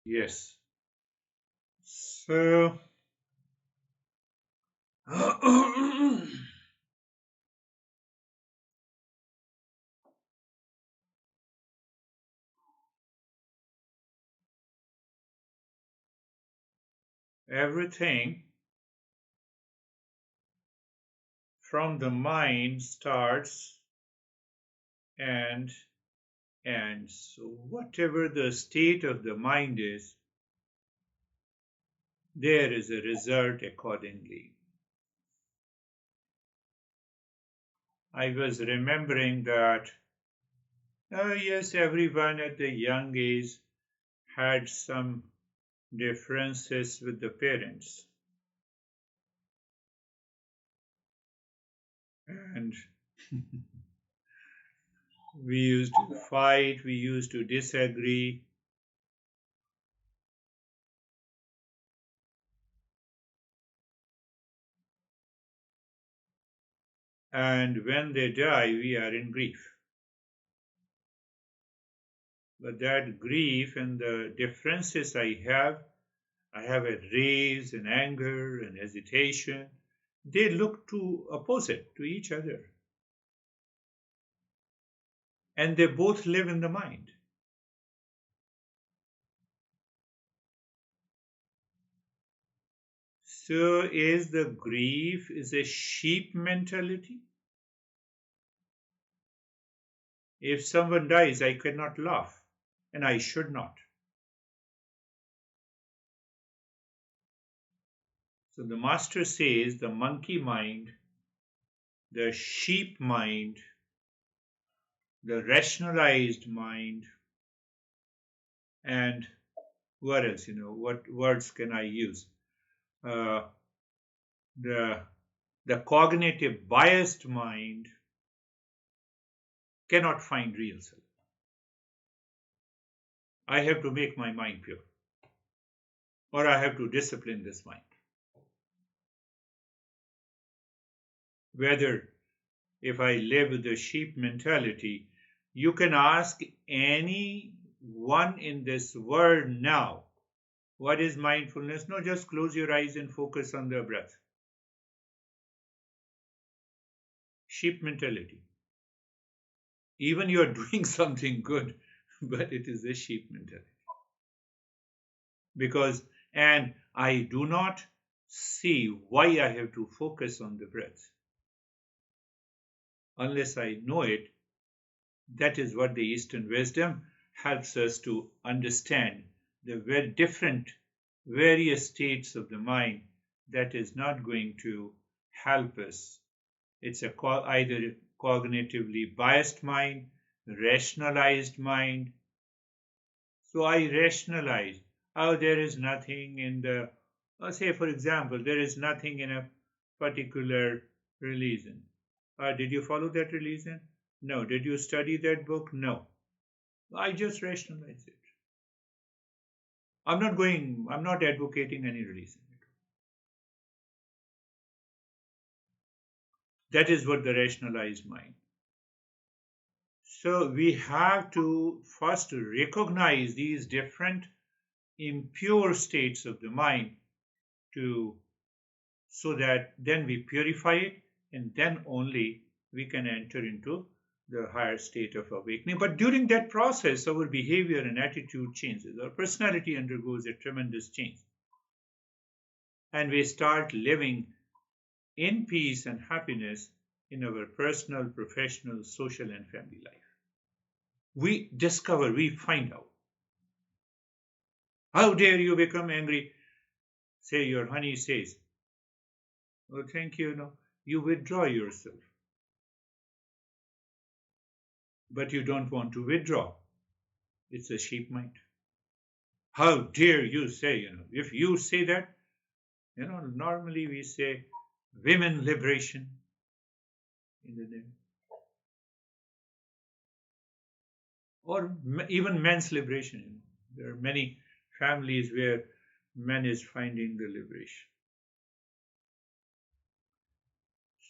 Yes. So, everything from the mind starts and ends. So, whatever the state of the mind is, there is a result accordingly. I was remembering that, yes, everyone at the young age had some differences with the parents. And we used to fight, we used to disagree. And when they die, we are in grief. But that grief and the differences I have a rage and anger and hesitation. They look to opposite to each other. And they both live in the mind. So is the grief is a sheep mentality? If someone dies, I cannot laugh, and I should not. So the master says the monkey mind, the sheep mind, the rationalized mind, and what else? What words can I use? Uh, the the cognitive biased mind cannot find real self. I have to make my mind pure, or I have to discipline this mind. Whether if I live with the sheep mentality, you can ask anyone in this world now, what is mindfulness? No, just close your eyes and focus on the breath. Sheep mentality. Even you are doing something good, but it is a sheep mentality. Because, and I do not see why I have to focus on the breath. Unless I know it, that is what the Eastern wisdom helps us to understand the very different, various states of the mind. That is not going to help us. It's either cognitively biased mind, rationalized mind. So I rationalize, oh, there is nothing in the, say for example, there is nothing in a particular religion. Did you follow that religion? No. Did you study that book? No. I just rationalize it. I'm not advocating any religion. That is what the rationalized mind. So we have to first recognize these different impure states of the mind to so that then we purify it and then only we can enter into the higher state of awakening. But during that process, our behavior and attitude changes. Our personality undergoes a tremendous change. And we start living in peace and happiness in our personal, professional, social, and family life. We find out. How dare you become angry? Say your honey says, oh, thank you. No, you withdraw yourself, but you don't want to withdraw. It's a sheep mind. How dare you say, if you say that, normally we say women liberation in the name, or even men's liberation. There are many families where men is finding the liberation.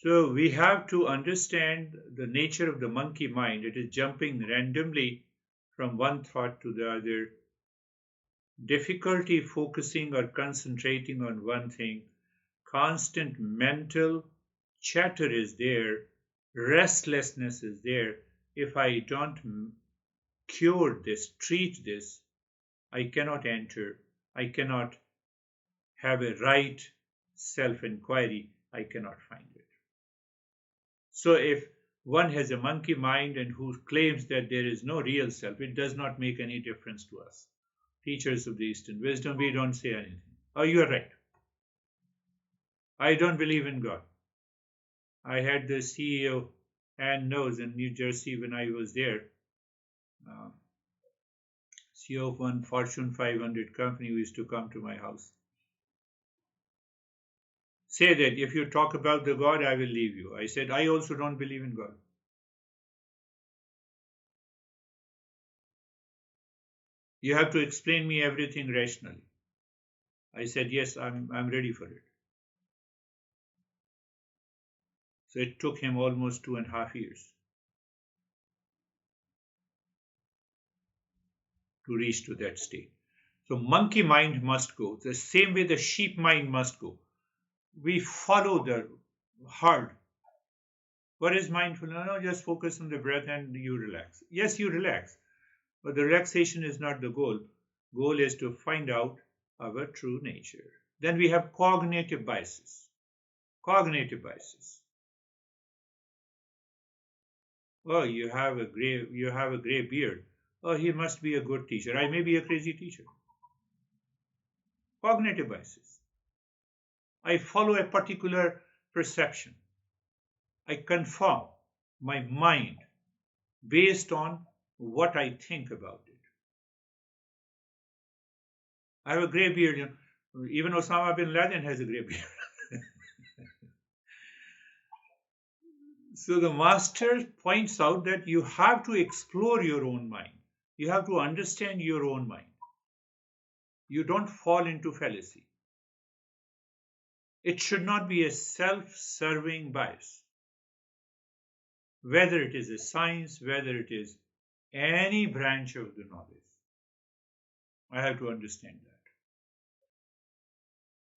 So we have to understand the nature of the monkey mind. It is jumping randomly from one thought to the other. difficulty focusing or concentrating on one thing, constant mental chatter is there, restlessness is there. If I don't cure this, treat this, I cannot enter, I cannot have a right self inquiry, I cannot find it. So if one has a monkey mind and who claims that there is no real self, it does not make any difference to us. Teachers of the Eastern wisdom, we don't say anything. Oh, you are right. I don't believe in God. I had the CEO, Ann Knows, in New Jersey when I was there. Uh, CEO of one Fortune 500 company who used to come to my house. Say that if you talk about the God, I will leave you. I said, I also don't believe in God. You have to explain me everything rationally. I said, yes, I'm ready for it. So it took him almost 2.5 years to reach to that state. So monkey mind must go. The same way the sheep mind must go. We follow the herd. What is mindfulness? No, just focus on the breath and you relax. Yes, you relax. But the relaxation is not the goal. Goal is to find out our true nature. Then we have cognitive biases. Cognitive biases. Oh, you have a gray beard. Oh, he must be a good teacher. I may be a crazy teacher. Cognitive biases. I follow a particular perception. I conform my mind based on what I think about it. I have a gray beard. Even Osama bin Laden has a gray beard. So the master points out that you have to explore your own mind. You have to understand your own mind. You don't fall into fallacy. It should not be a self-serving bias. Whether it is a science, whether it is any branch of the knowledge. I have to understand that.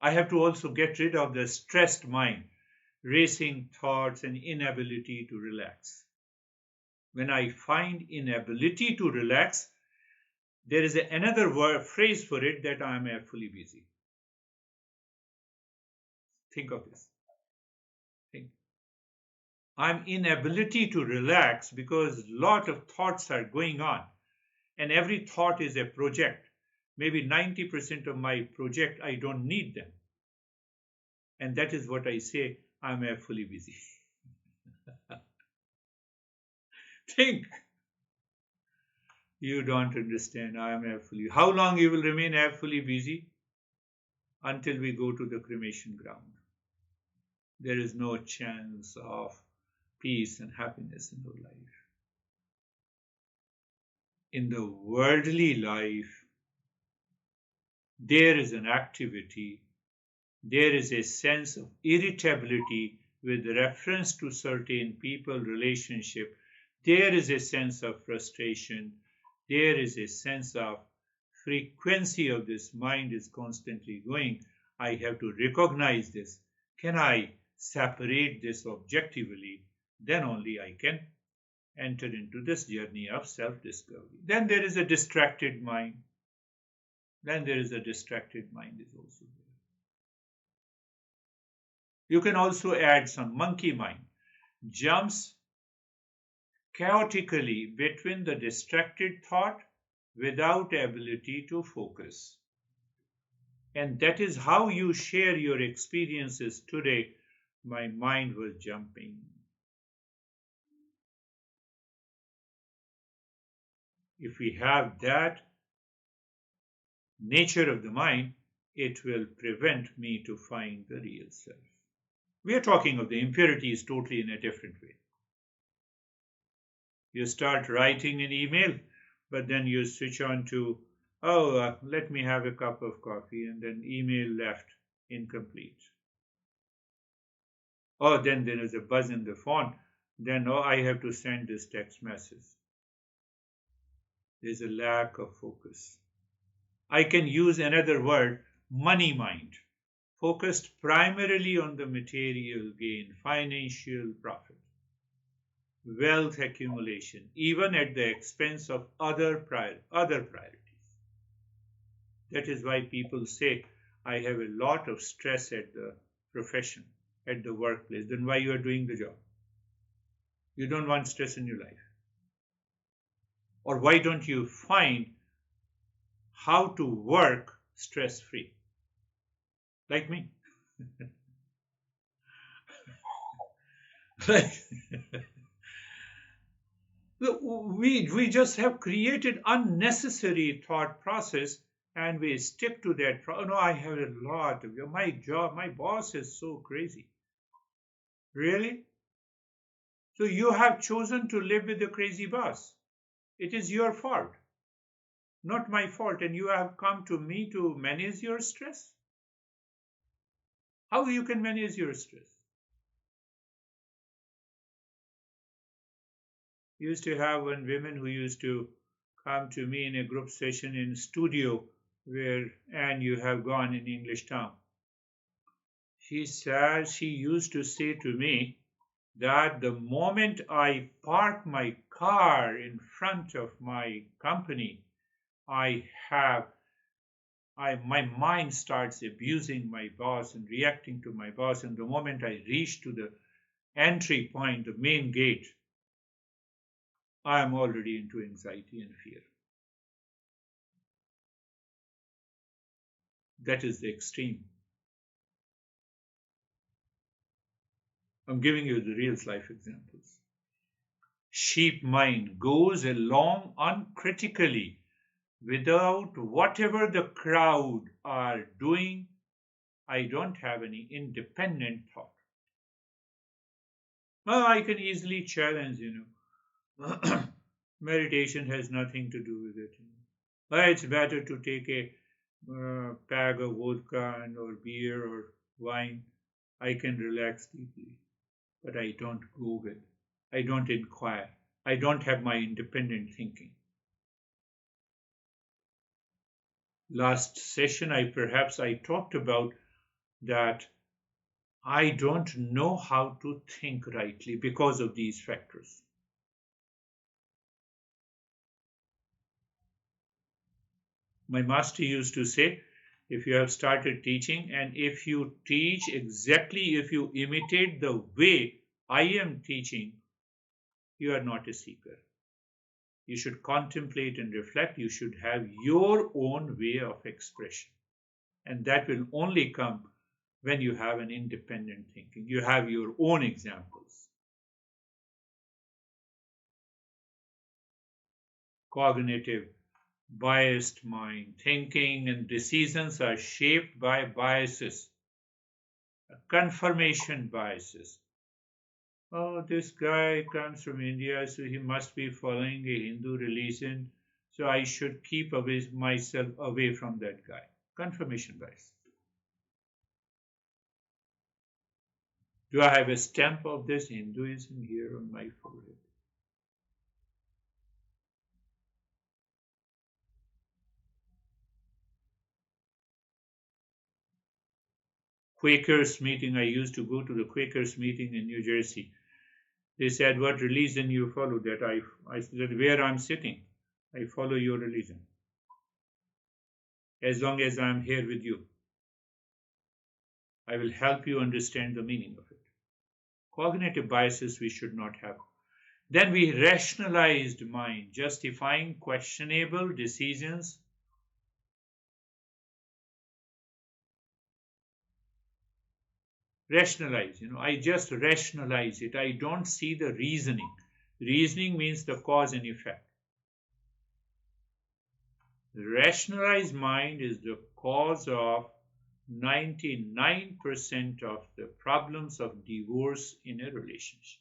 I have to also get rid of the stressed mind, racing thoughts and inability to relax. When I find inability to relax, there is another phrase for it that I am fully busy. Think of this. Think. I'm inability to relax because a lot of thoughts are going on and every thought is a project. Maybe 90% of my project, I don't need them. And that is what I say, I'm fully busy. Think. You don't understand, I am fully. How long you will remain fully busy? Until we go to the cremation ground. There is no chance of peace and happiness in our life. In the worldly life, there is an activity, there is a sense of irritability with reference to certain people, relationship. There is a sense of frustration. There is a sense of frequency of this mind is constantly going. I have to recognize this. Can I separate this objectively? Then only I can enter into this journey of self-discovery. Then there is a distracted mind. Then there is a distracted mind is also there. You can also add some monkey mind. Jumps chaotically between the distracted thought without ability to focus. And that is how you share your experiences today. My mind was jumping. If we have that nature of the mind, it will prevent me to find the real self. We are talking of the impurities totally in a different way. You start writing an email, but then you switch on to, let me have a cup of coffee, and then email left, incomplete. Oh, then there is a buzz in the phone. Then, I have to send this text message. There's a lack of focus. I can use another word, money mind, focused primarily on the material gain, financial profit, wealth accumulation, even at the expense of other priorities. That is why people say, I have a lot of stress at the profession, at the workplace. Then why you are doing the job? You don't want stress in your life. Or why don't you find how to work stress free? Like me. Like, we just have created unnecessary thought process and we stick to that. Oh no, I have a lot of my job, my boss is so crazy. Really? So you have chosen to live with a crazy boss. It is your fault, not my fault, and you have come to me to manage your stress. How you can manage your stress? Used to have one woman who used to come to me in a group session in studio where and you have gone in English town. She said she used to say to me that the moment I park my car in front of my company, I have my mind starts abusing my boss and reacting to my boss. And the moment I reach to the entry point, the main gate, I am already into anxiety and fear. That is the extreme. I'm giving you the real life examples. Sheep mind goes along uncritically without whatever the crowd are doing. I don't have any independent thought. Well, I can easily challenge, meditation has nothing to do with it. Well, it's better to take a bag of vodka or beer or wine. I can relax deeply, but I don't go with. I don't inquire. I don't have my independent thinking. Last session, I talked about that I don't know how to think rightly because of these factors. My master used to say, if you have started teaching and if you teach exactly, if you imitate the way I am teaching, you are not a seeker. You should contemplate and reflect. You should have your own way of expression. And that will only come when you have an independent thinking. You have your own examples. Cognitive, biased mind, thinking and decisions are shaped by biases, confirmation biases. Oh, this guy comes from India, so he must be following a Hindu religion, so I should keep myself away from that guy. Confirmation bias. Do I have a stamp of this Hinduism here on my forehead? Quakers meeting. I used to go to the Quakers meeting in New Jersey. They said, what religion you follow? That I said, where I'm sitting, I follow your religion. As long as I'm here with you, I will help you understand the meaning of it. Cognitive biases we should not have. Then we rationalized mind, justifying questionable decisions. Rationalize, I just rationalize it. I don't see the reasoning. Reasoning means the cause and effect. The rationalized mind is the cause of 99% of the problems of divorce in a relationship.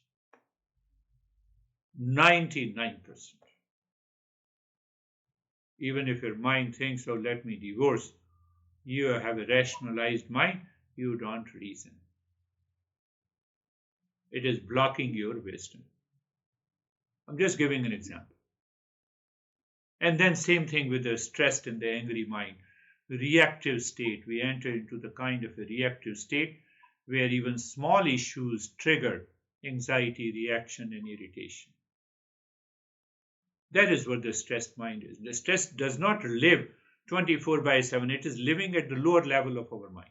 99%. Even if your mind thinks, oh, let me divorce, you have a rationalized mind, you don't reason. It is blocking your wisdom. I'm just giving an example. And then same thing with the stressed and the angry mind. Reactive state. We enter into the kind of a reactive state where even small issues trigger anxiety, reaction, and irritation. That is what the stressed mind is. The stress does not live 24 by 7. It is living at the lower level of our mind.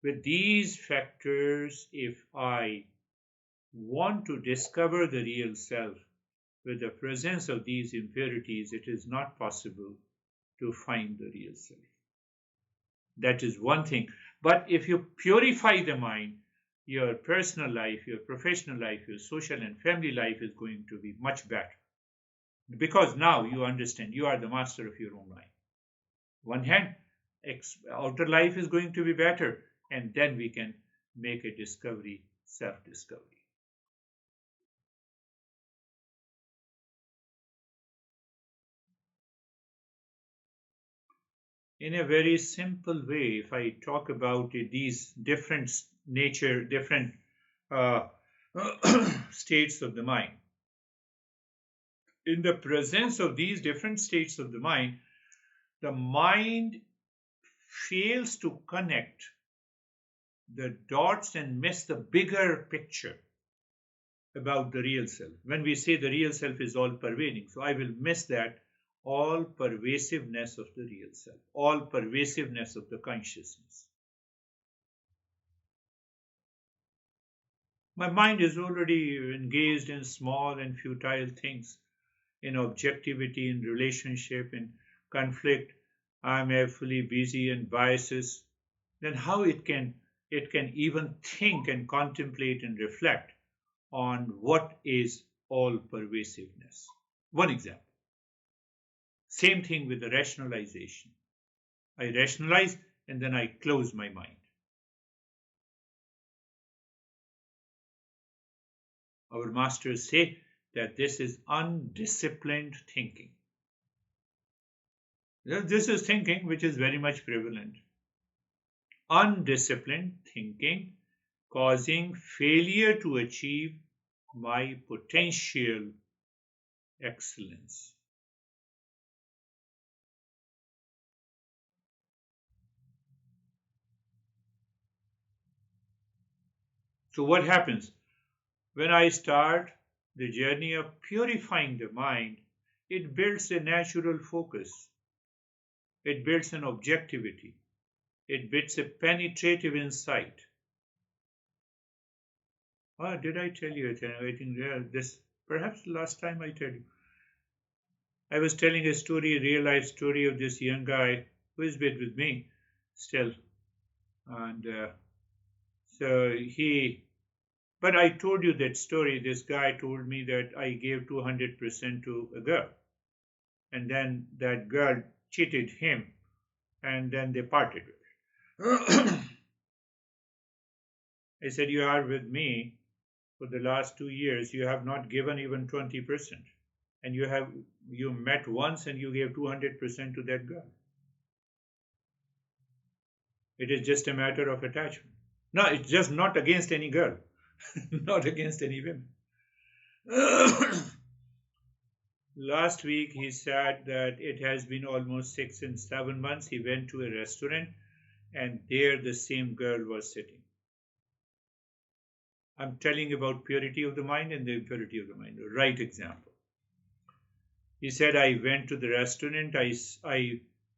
With these factors, if I want to discover the real self, with the presence of these impurities, it is not possible to find the real self. That is one thing. But if you purify the mind, your personal life, your professional life, your social and family life is going to be much better. Because now you understand you are the master of your own life. One hand, outer life is going to be better, and then we can make a discovery, self-discovery. In a very simple way, if I talk about these different different uh, states of the mind, in the presence of these different states of the mind fails to connect the dots and miss the bigger picture about the real self. When we say the real self is all pervading, so I will miss that all pervasiveness of the real self, all pervasiveness of the consciousness. My mind is already engaged in small and futile things, in objectivity, in relationship, in conflict. I'm fully busy in biases. Then how it can even think and contemplate and reflect on what is all pervasiveness. One example. Same thing with the rationalization. I rationalize and then I close my mind. Our masters say that this is undisciplined thinking. This is thinking which is very much prevalent. Undisciplined thinking causing failure to achieve my potential excellence. So, what happens? When I start the journey of purifying the mind, it builds a natural focus, it builds an objectivity, it builds a penetrative insight. Oh, did I tell you? I think this perhaps the last time I tell you. I was telling a story, a real life story of this young guy who is with me still. And so but I told you that story. This guy told me that I gave 200% to a girl. And then that girl cheated him. And then they parted. I said, you are with me for the last 2 years. You have not given even 20%. And you met once and you gave 200% to that girl. It is just a matter of attachment. No, it's just not against any girl, not against any women. Last week he said that it has been almost 6 and 7 months. He went to a restaurant and there the same girl was sitting. I'm telling about purity of the mind and the impurity of the mind, the right example. He said, I went to the restaurant,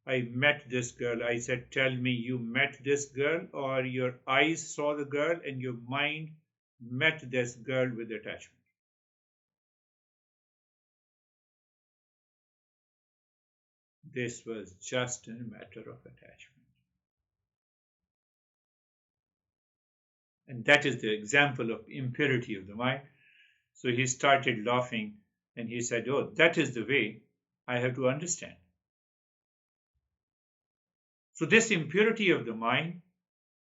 I met this girl. I said, tell me, you met this girl, or your eyes saw the girl and your mind met this girl with attachment? This was just a matter of attachment. And that is the example of impurity of the mind. So he started laughing and he said, oh, that is the way I have to understand. So this impurity of the mind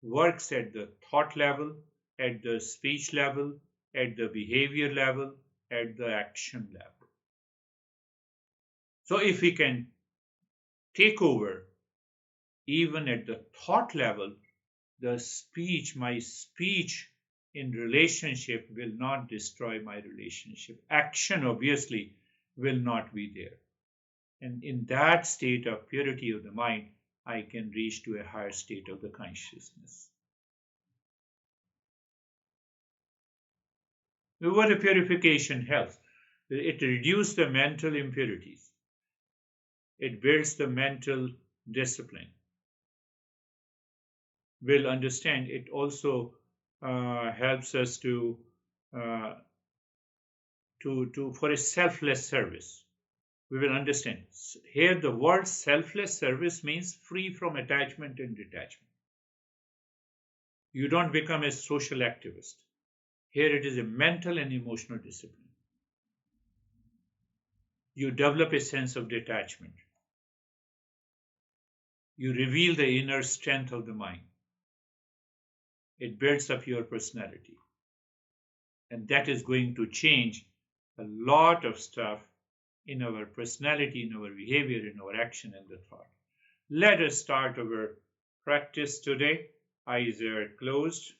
works at the thought level, at the speech level, at the behavior level, at the action level. So if we can take over even at the thought level, my speech in relationship will not destroy my relationship. Action obviously will not be there. And in that state of purity of the mind, I can reach to a higher state of the consciousness. What a purification helps. It reduces the mental impurities. It builds the mental discipline. We'll understand it also helps us uh, for a selfless service. We will understand. Here the word selfless service means free from attachment and detachment. You don't become a social activist. Here it is a mental and emotional discipline. You develop a sense of detachment. You reveal the inner strength of the mind. It builds up your personality. And that is going to change a lot of stuff in our personality, in our behavior, in our action and the thought. Let us start our practice today. Eyes are closed,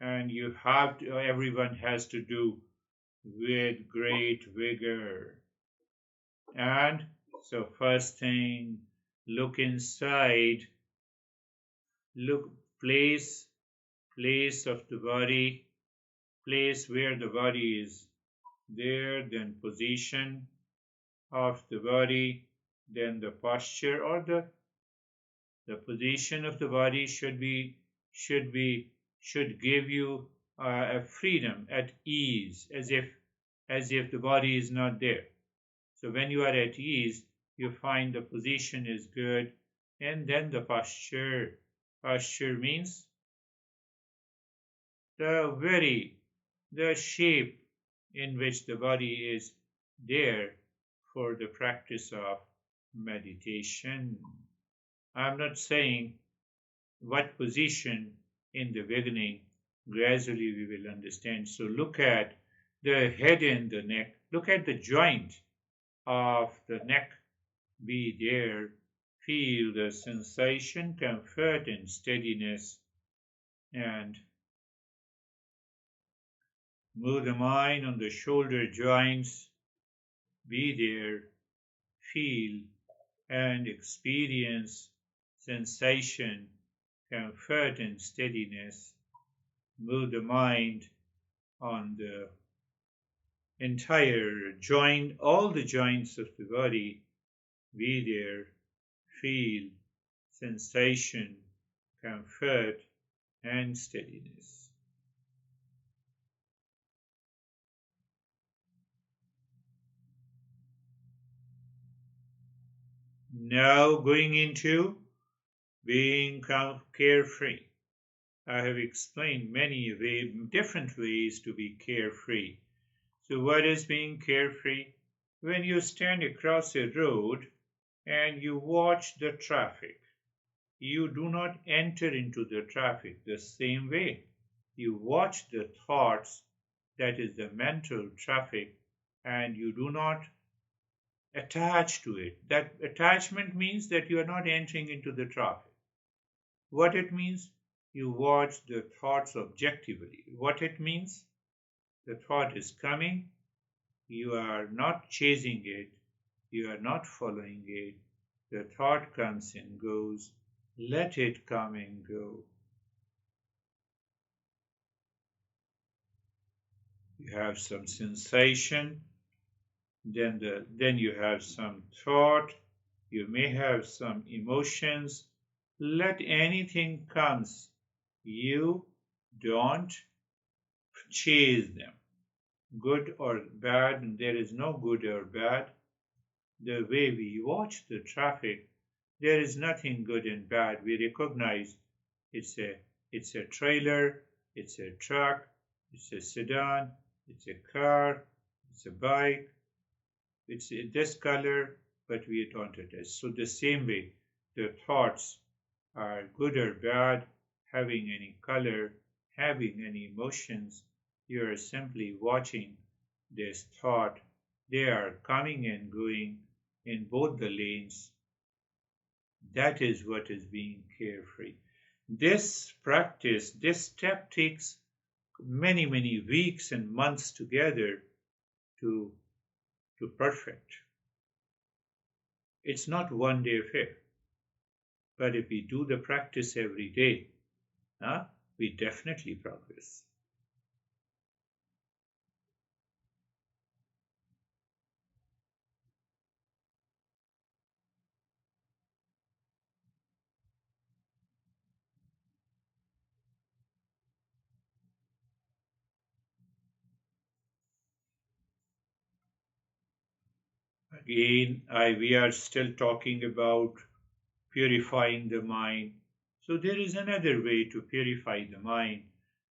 and everyone has to do with great vigor. And so first thing, look inside. Look, place of the body, place where the body is there, then position of the body, then the posture or the position of the body should give you a freedom at ease, as if the body is not there. So when you are at ease, you find the position is good, and then the posture. Posture means the shape in which the body is there for the practice of meditation. I'm not saying what position in the beginning. Gradually we will understand. So look at the head and the neck. Look at the joint of the neck. Be there. Feel the sensation, comfort and steadiness, and move the mind on the shoulder joints. Be there. Feel and experience sensation, comfort and steadiness. Move the mind on the entire joint, all the joints of the body. Be there, feel sensation, comfort and steadiness. Now going into being carefree. I have explained many different ways to be carefree. So what is being carefree? When you stand across a road and you watch the traffic, you do not enter into the traffic the same way. You watch the thoughts, that is the mental traffic, and you do not attach to it. That attachment means that you are not entering into the traffic. What it means? You watch the thoughts objectively. What it means? The thought is coming. You are not chasing it. You are not following it. The thought comes and goes. Let it come and go. You have some sensation. Then you have some thought. You may have some emotions. Let anything comes. You don't chase them. Good or bad, there is no good or bad. The way we watch the traffic, there is nothing good and bad. We recognize it's a trailer, it's a truck, it's a sedan, it's a car, it's a bike, it's this color, but we don't attach. So the same way, the thoughts are good or bad, having any color, having any emotions. You are simply watching this thought. They are coming and going in both the lanes. That is what is being carefree. This practice, this step takes many, many weeks and months together to perfect. It's not one day affair. But if we do the practice every day, huh, we definitely progress. Again, we are still talking about purifying the mind. So there is another way to purify the mind.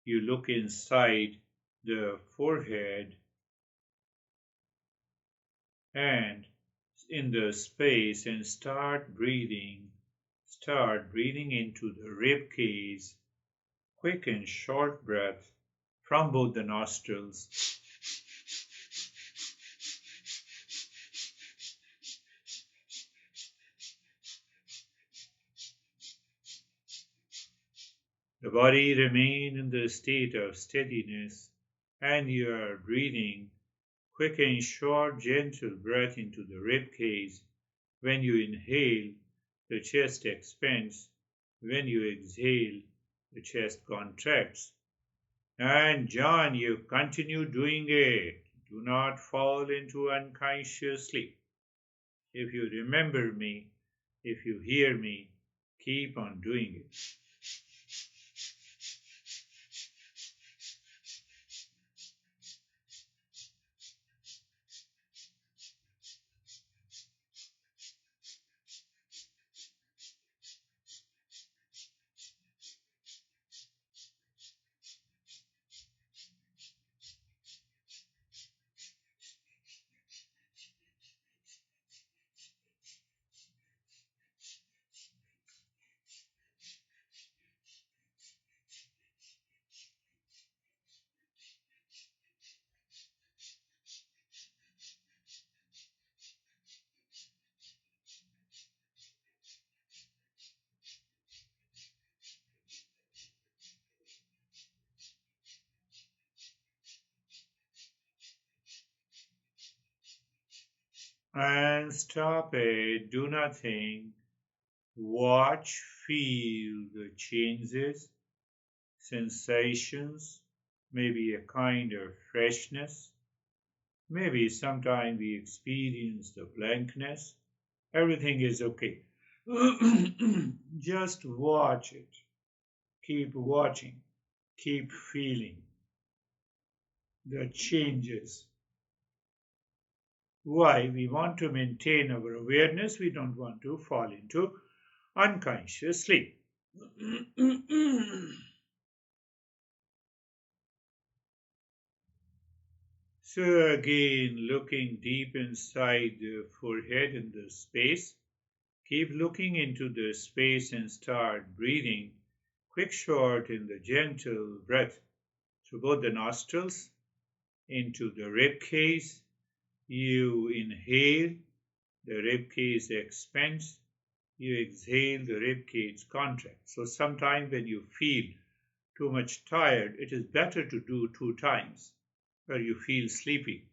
You look inside the forehead and in the space and start breathing. Start breathing into the rib cage, quick and short breath from both the nostrils. The body remain in the state of steadiness and you are breathing quick and short gentle breath into the rib cage. When you inhale, the chest expands. When you exhale, the chest contracts. And John, you continue doing it. Do not fall into unconscious sleep. If you remember me, if you hear me, keep on doing it. And stop it. Do nothing. Watch, feel the changes, sensations, maybe a kind of freshness. Maybe sometime we experience the blankness. Everything is okay. Just watch it. Keep watching. Keep feeling the changes. Why? We want to maintain our awareness. We don't want to fall into unconscious sleep. So again, looking deep inside the forehead in the space, keep looking into the space and start breathing quick, short, in the gentle breath through both the nostrils into the rib cage. You inhale, the rib cage expands. You exhale, the rib cage contracts. So sometimes when you feel too much tired, it is better to do 2 times where you feel sleepy.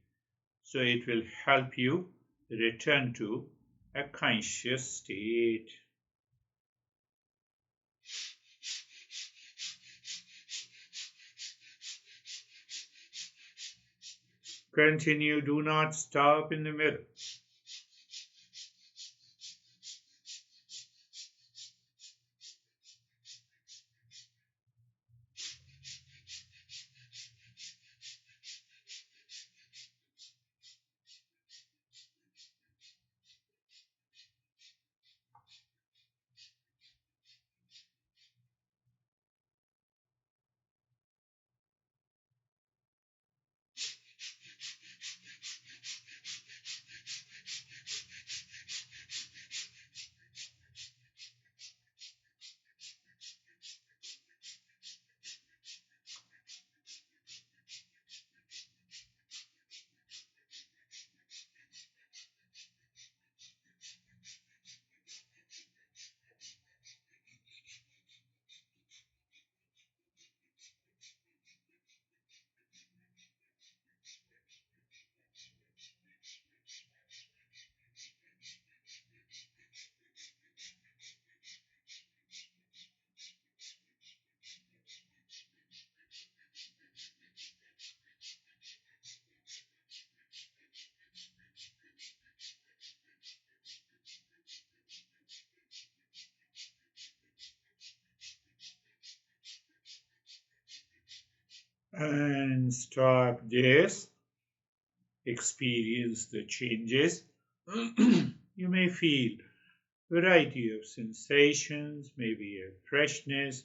So it will help you return to a conscious state. Continue, do not stop in the middle. And stop this. Experience the changes. You may feel variety of sensations, maybe a freshness,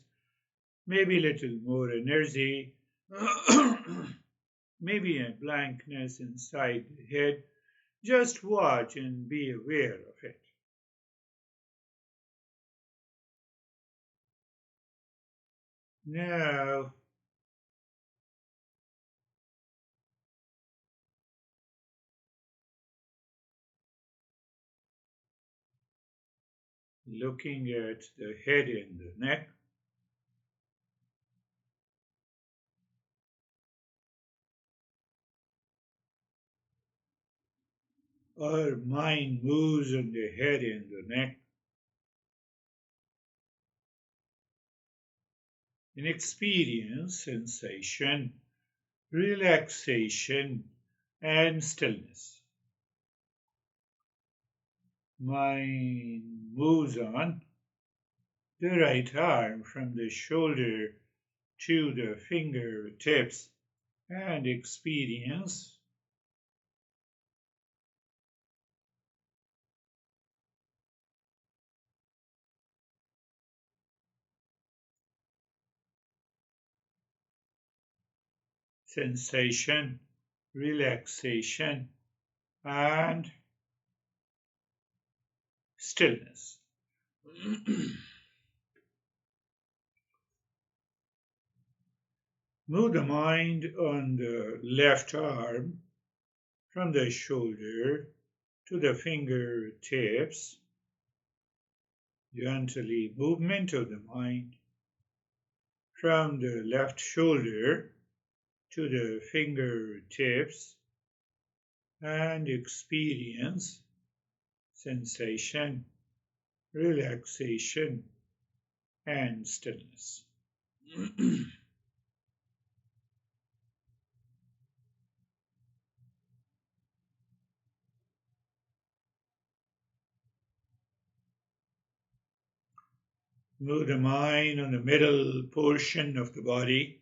maybe a little more energy, maybe a blankness inside the head. Just watch and be aware of it. Now, looking at the head and the neck, our mind moves on the head and the neck and experience sensation, relaxation, and stillness. Mind moves on the right arm from the shoulder to the fingertips and experience sensation, relaxation, and stillness. Move the mind on the left arm from the shoulder to the fingertips. Gently movement of the mind from the left shoulder to the fingertips and experience sensation, relaxation, and stillness. Move the mind on the middle portion of the body.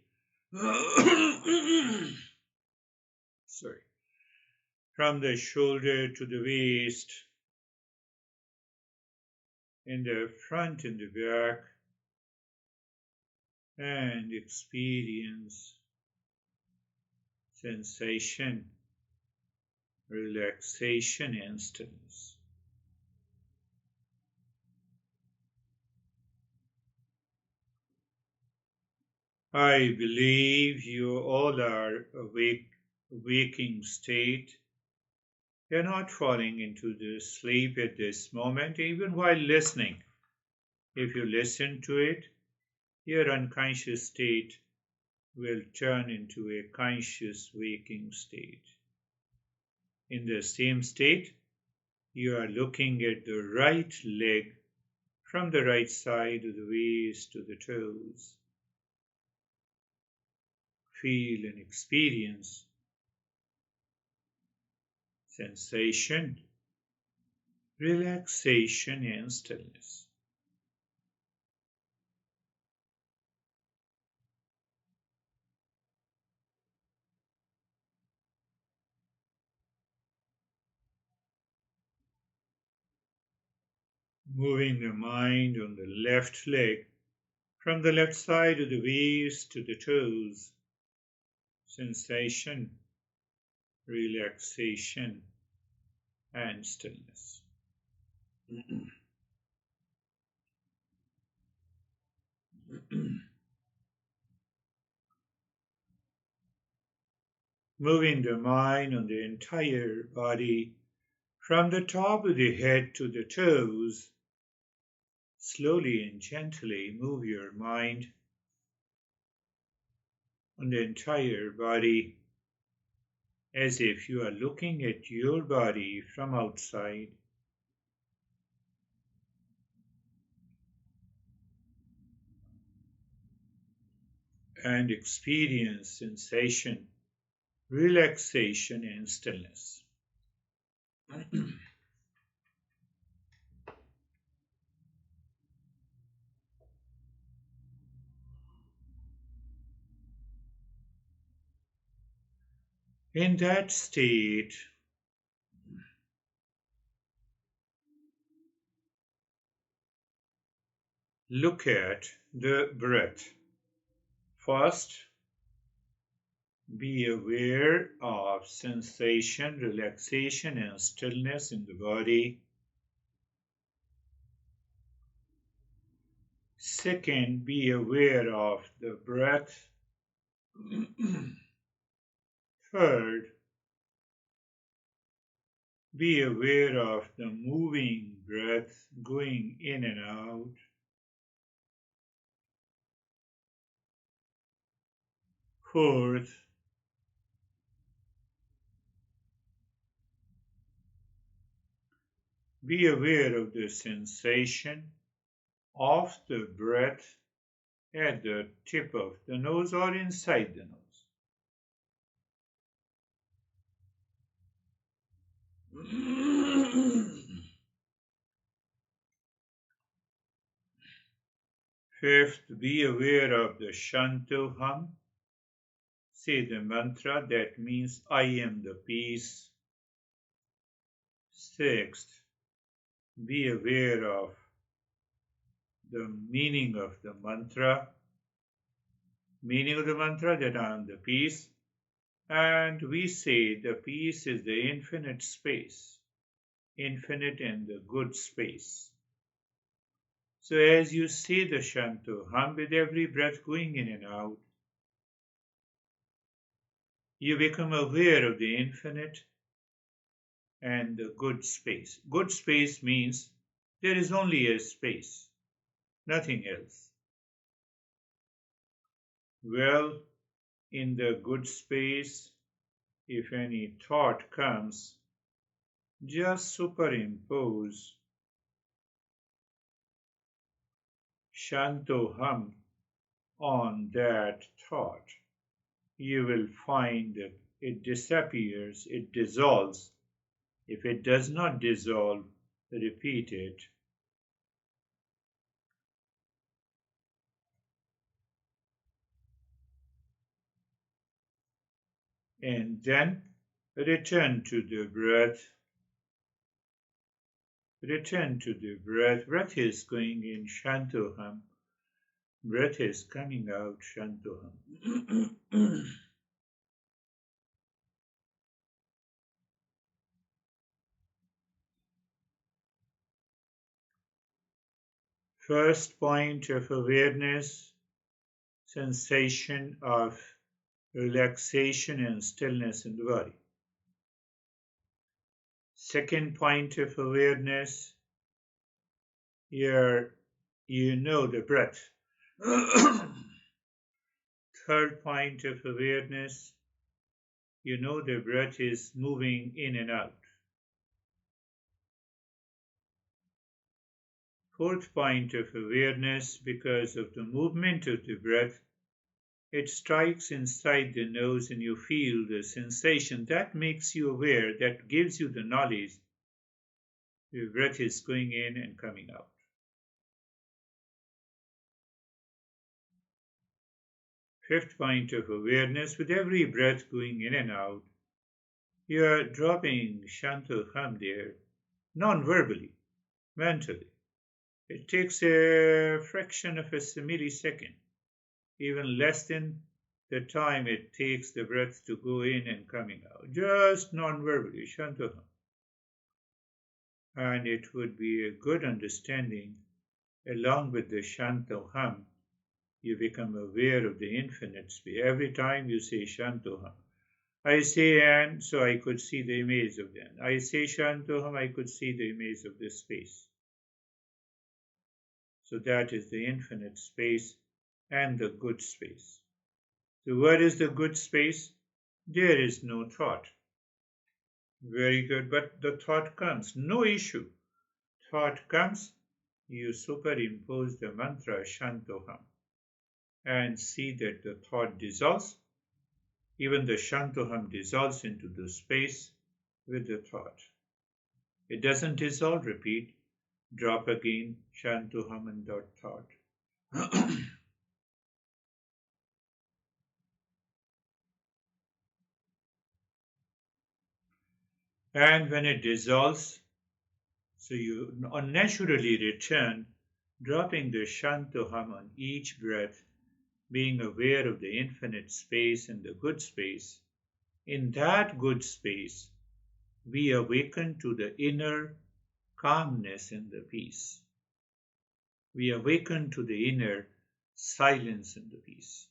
Sorry. From the shoulder to the waist, in the front and the back, and experience sensation, relaxation, and stillness. I believe you all are waking state. You're not falling into the sleep at this moment, even while listening. If you listen to it, your unconscious state will turn into a conscious waking state. In the same state, you are looking at the right leg from the right side of the waist to the toes. Feel and experience sensation, relaxation, and stillness. Moving the mind on the left leg from the left side of the waist to the toes. Sensation, relaxation, and stillness. Moving the mind on the entire body from the top of the head to the toes. Slowly and gently move your mind on the entire body as if you are looking at your body from outside. And experience sensation, relaxation, and stillness. In that state, look at the breath. First, be aware of sensation, relaxation, and stillness in the body. Second, be aware of the breath. Third, be aware of the moving breath going in and out. Fourth, be aware of the sensation of the breath at the tip of the nose or inside the nose. Fifth, be aware of the Shanto hum. Say the mantra that means I am the peace. Sixth, be aware of the meaning of the mantra. Meaning of the mantra that I am the peace. And we say the peace is the infinite space, infinite and the good space. So as you say the Shanto hum with every breath going in and out, you become aware of the infinite and the good space. Good space means there is only a space, nothing else. Well, in the good space, if any thought comes, just superimpose Shanto hum on that thought. You will find that it disappears, it dissolves. If it does not dissolve, repeat it. And then return to the breath. Return to the breath. Breath is going in Shanto hum. Breath is coming out Shanto hum. First point of awareness, sensation of relaxation and stillness in the body. Second point of awareness, here you know the breath. Third point of awareness, you know the breath is moving in and out. Fourth point of awareness, because of the movement of the breath, it strikes inside the nose and you feel the sensation. That makes you aware, that gives you the knowledge. The breath is going in and coming out. Fifth point of awareness, with every breath going in and out, you are dropping Shanto hum there, non-verbally, mentally. It takes a fraction of a millisecond, even less than the time it takes the breath to go in and coming out, just non-verbally, Shanto hum. And it would be a good understanding, along with the Shanto hum, you become aware of the infinite space. Every time you say Shanto hum, I say and, so I could see the image of that. I say Shanto hum, I could see the image of this space. So that is the infinite space and the good space. So what is the good space? There is no thought. Very good, but the thought comes, no issue. Thought comes, you superimpose the mantra Shanto hum and see that the thought dissolves. Even the Shanto hum dissolves into the space with the thought. It doesn't dissolve, repeat, drop again, Shanto hum and dot thought. And when it dissolves, so you naturally return, dropping the Shantoham on each breath, being aware of the infinite space and the good space. In that good space, we awaken to the inner calmness and the peace. We awaken to the inner silence and the peace.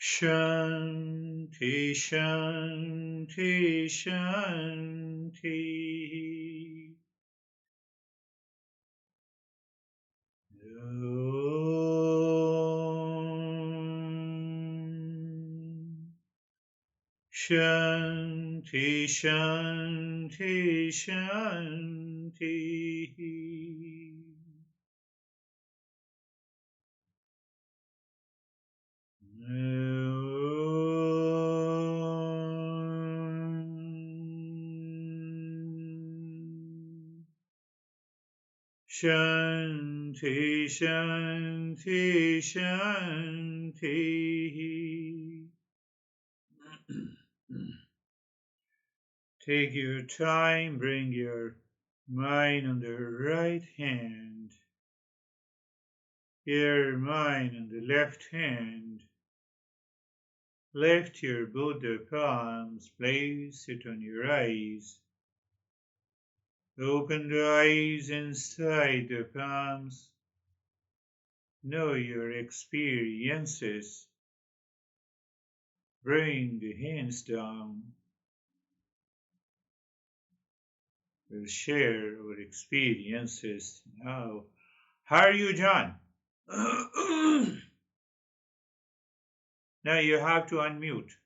Shanti, Shanti, Shanti. Shanti, Shanti, Shanti. Shanti, Shanti, Shanti. Take your time, bring your mind on the right hand, your mind on the left hand. Lift your both the palms, place it on your eyes. Open the eyes inside the palms. Know your experiences. Bring the hands down. We'll share our experiences now. How are you, John? Now you have to unmute.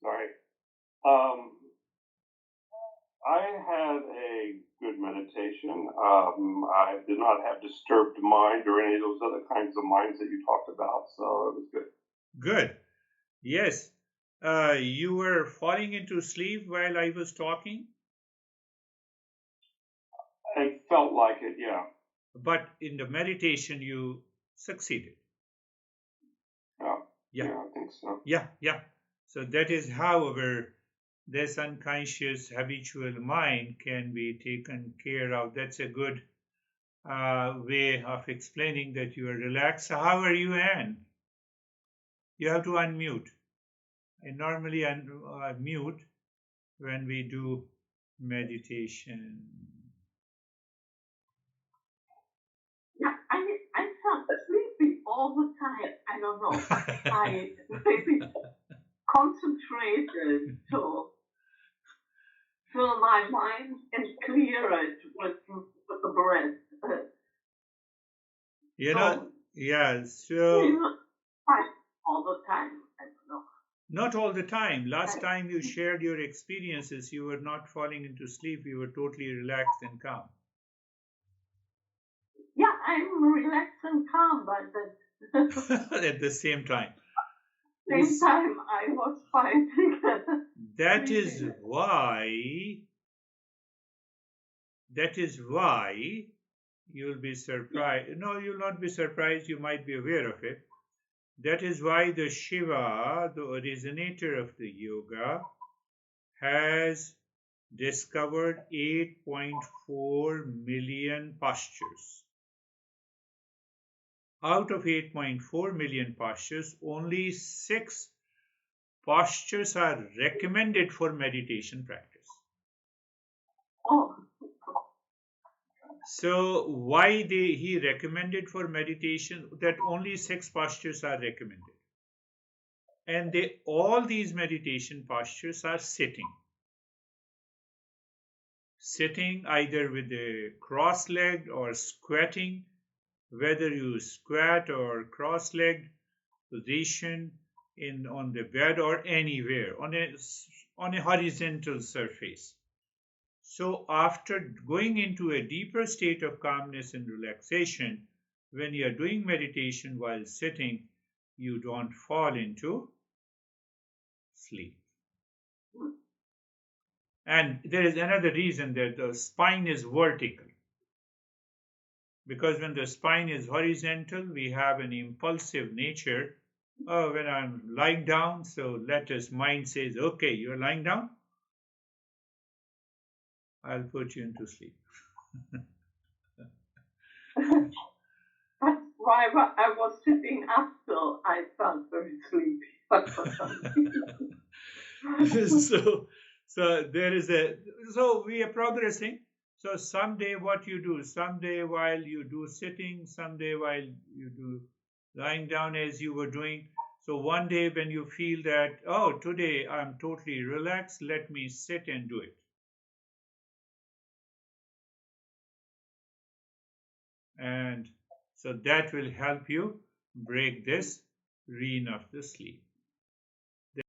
Sorry. I had a good meditation. I did not have disturbed mind or any of those other kinds of minds that you talked about, so it was good. Good. Yes. You were falling into sleep while I was talking? It felt like it, yeah. But in the meditation, you succeeded. Yeah, I think so. Yeah. So that is how this unconscious habitual mind can be taken care of. That's a good way of explaining that you are relaxed. So how are you, Anne? You have to unmute. I normally mute when we do meditation. Yeah, I felt sleepy all the time. I don't know. I maybe concentrated to fill my mind and clear it with the breath. You know, So, yeah, you so know, fine all the time. I don't know. not all the time. Last time you shared your experiences, you were not falling into sleep, you were totally relaxed and calm. Yeah, I'm relaxed and calm, but at the At the same time. same time, I was fighting. That is why, that is why you'll be surprised. No, you'll not be surprised, you might be aware of it. That is why the Shiva, the originator of the yoga, has discovered 8.4 million postures. Out of 8.4 million postures, only 6 postures are recommended for meditation practice. Oh, So why he recommended for meditation that only 6 postures are recommended? And all these meditation postures are sitting. Sitting either with a cross-legged or squatting, whether you squat or cross-legged position on the bed or anywhere on a horizontal surface. So after going into a deeper state of calmness and relaxation, when you are doing meditation while sitting, you don't fall into sleep. And there is another reason that the spine is vertical. Because when the spine is horizontal, we have an impulsive nature. Oh, when I'm lying down, so let us mind says, okay, you're lying down, I'll put you into sleep. that's why I was sitting up till I felt very sleepy. so there is so we are progressing. So someday what you do, someday while you do sitting, someday while you do lying down as you were doing. So one day when you feel that, oh, today I'm totally relaxed, let me sit and do it. And so that will help you break this reign of the sleep.